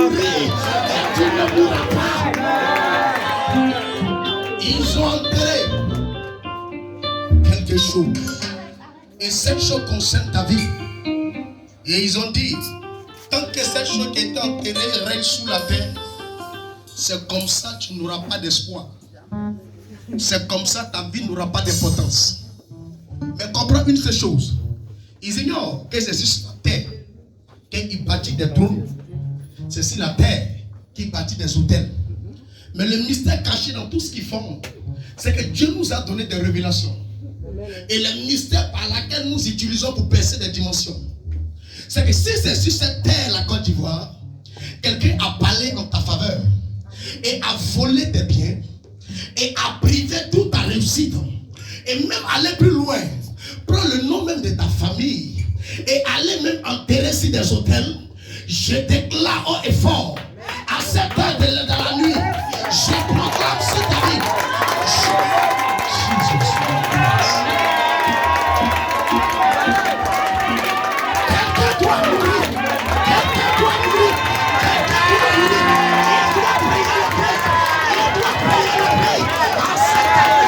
mourir et tu ne mourras pas. Ils ont enterré quelque chose. Et cette chose concerne ta vie. Et ils ont dit, tant que cette chose qui était enterrée règne sous la terre, c'est comme ça que tu n'auras pas d'espoir. C'est comme ça ta vie n'aura pas d'importance. Mais comprends une seule chose. Ils ignorent que c'est sur la terre qu'ils bâtissent des trônes. C'est sur la terre qu'ils bâtissent des hôtels. Mais le mystère caché dans tout ce qu'ils font, c'est que Dieu nous a donné des révélations. Et le mystère par lequel nous utilisons pour percer des dimensions, c'est que si c'est sur cette terre, la Côte d'Ivoire, quelqu'un a parlé en ta faveur et a volé tes biens et a privé toute ta réussite, et même aller plus loin, prendre le nom même de ta famille et aller même enterrer sur des hôtels, je déclare haut et fort, à cette heure de la nuit, je proclame sur ta vie. Quelqu'un doit mourir. Quelqu'un doit mourir. Quelqu'un doit mourir. Il doit payer le prix. Il doit payer le prix. À cette heure,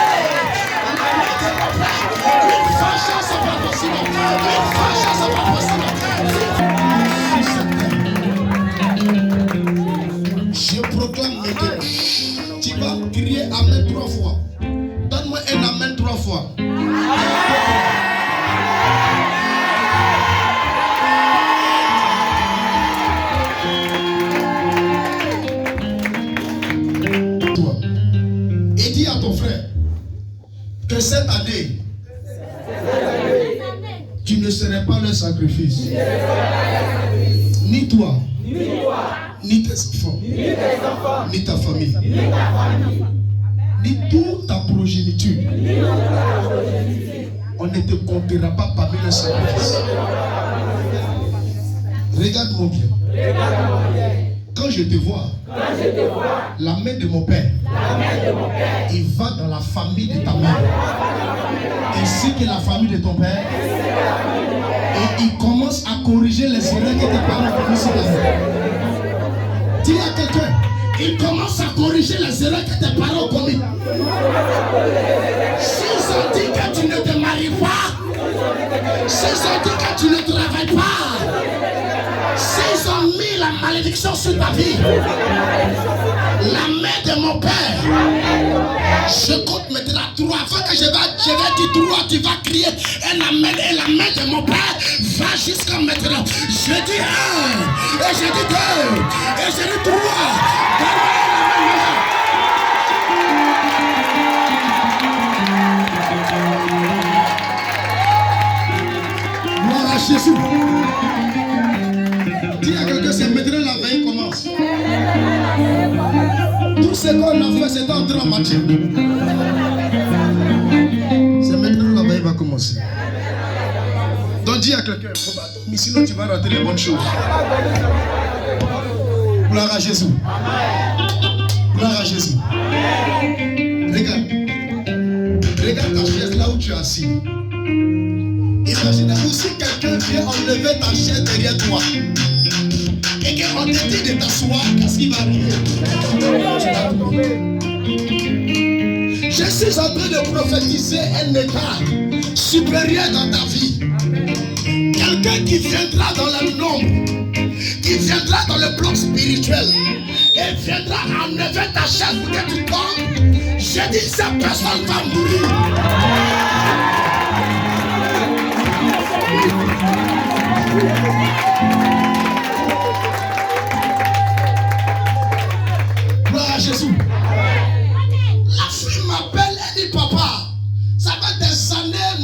une vengeance n'est pas possible. Une vengeance n'est pas possible. Je proclame maintenant. Tu vas crier Amen 3 fois. Donne-moi un Amen 3 fois. Et dis à ton frère que cette année, tu ne serais pas le sacrifice. Ni toi, ni tes enfants, ni ta famille, ni toute ta progéniture. On ne te comptera pas parmi les sacrifices. Regarde-moi bien. Quand je te vois, la main de mon père, il va dans la famille de ta mère, ainsi que la famille de ton père, et il commence à corriger les erreurs que tes parents ont commises sur la vie. Dis à quelqu'un, il commence à corriger les erreurs que tes parents ont commises. S'ils ont dit que tu ne te maries pas, s'ils ont dit que tu ne travailles pas, s'ils ont mis la malédiction sur ta vie, la main de mon père, je compte maintenant 3 fois que je vais dire 3, tu vas crier un amen, et la main de mon père va jusqu'à maintenant. Je dis 1, et je dis 2, et je dis 3. Gloire à Jésus. Dis à quelqu'un, c'est maintenant la veille commence. Tout ce qu'on a fait, c'est en train de marcher. C'est maintenant la veille va commencer. Donc dis à quelqu'un, mais sinon tu vas rater les bonnes choses. Gloire à Jésus. Gloire à Jésus. Regarde. Regarde ta chaise là où tu es assis. Imagine si quelqu'un vient enlever ta chaise derrière toi. Et qu'on te dit de t'asseoir, qu'est-ce qui va arriver? Je suis en train de prophétiser un état supérieur dans ta vie. Quelqu'un qui viendra dans le nombre, qui viendra dans le bloc spirituel et viendra enlever ta chaise pour que tu tombes. Je dis que cette personne va mourir. Gloire à Jésus. La fille m'appelle, elle dit papa, ça fait des années,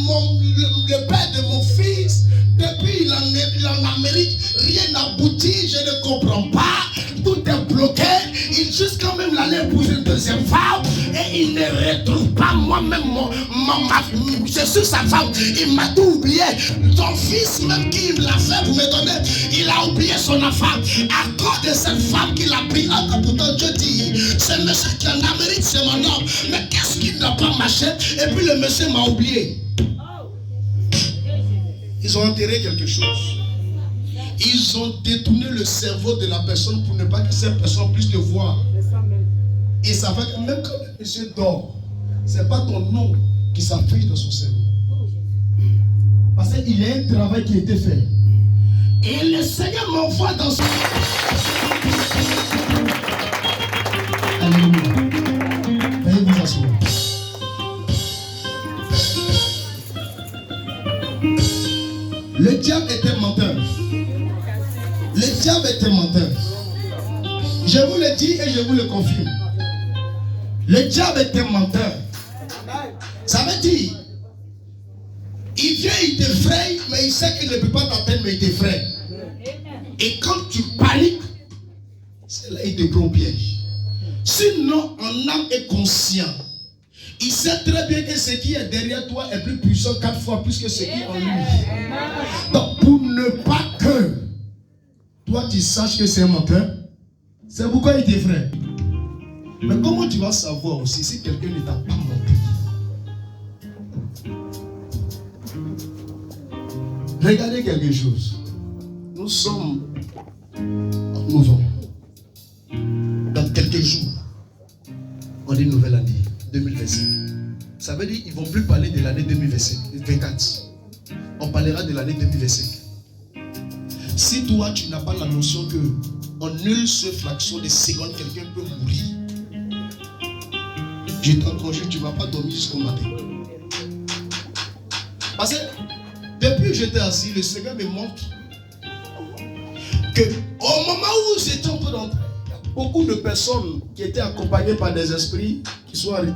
le père de mon fils, depuis il en Amérique, rien n'aboutit, je ne comprends pas, tout est bloqué, il juste quand même l'allait épouser une deuxième femme, et il ne retrouve pas moi-même je suis sa femme, il m'a tout oublié, son fils même qui l'a fait pour me donner, il a oublié son enfant, à cause de cette femme qu'il a pris, pourtant Dieu dit, ce monsieur qui est en Amérique c'est mon homme, mais qu'est-ce qu'il n'a pas marché, et puis le monsieur m'a oublié. Ils ont enterré quelque chose. Ils ont détourné le cerveau de la personne pour ne pas que cette personne puisse te voir. Et ça fait que même quand le monsieur dort, ce n'est pas ton nom qui s'affiche dans son cerveau. Parce qu'il y a un travail qui a été fait. Et le Seigneur m'envoie dans son... Alléluia. Veuillez vous asseoir. Le diable était menteur. Le diable était menteur. Je vous le dis et je vous le confirme. Le diable était menteur. Ça veut dire, il vient, il t'effraie, mais il sait qu'il ne peut pas t'atteindre, mais il t'effraie. Et quand tu paniques, c'est là qu'il te prend au piège. Sinon, en âme et conscient, il sait très bien que ce qui est derrière toi est plus puissant 4 fois plus que ce qui est en lui. Donc, pour ne pas que toi tu saches que c'est un menteur, c'est pourquoi il t'effraie. Mais comment tu vas savoir aussi si quelqu'un ne t'a pas menti? Regardez quelque chose. Nous sommes en novembre. Dans quelques jours, on dit nouvelle année 2025. Ça veut dire qu'ils ne vont plus parler de l'année 2024. On parlera de l'année 2025. Si toi tu n'as pas la notion que en une seule fraction de seconde quelqu'un peut mourir, je t'en conjure, tu ne vas pas dormir jusqu'au matin. Parce que depuis que j'étais assis, le Seigneur me montre que au moment où j'étais en train d'entrer, il y a beaucoup de personnes qui étaient accompagnées par des esprits qui sont arrêtés.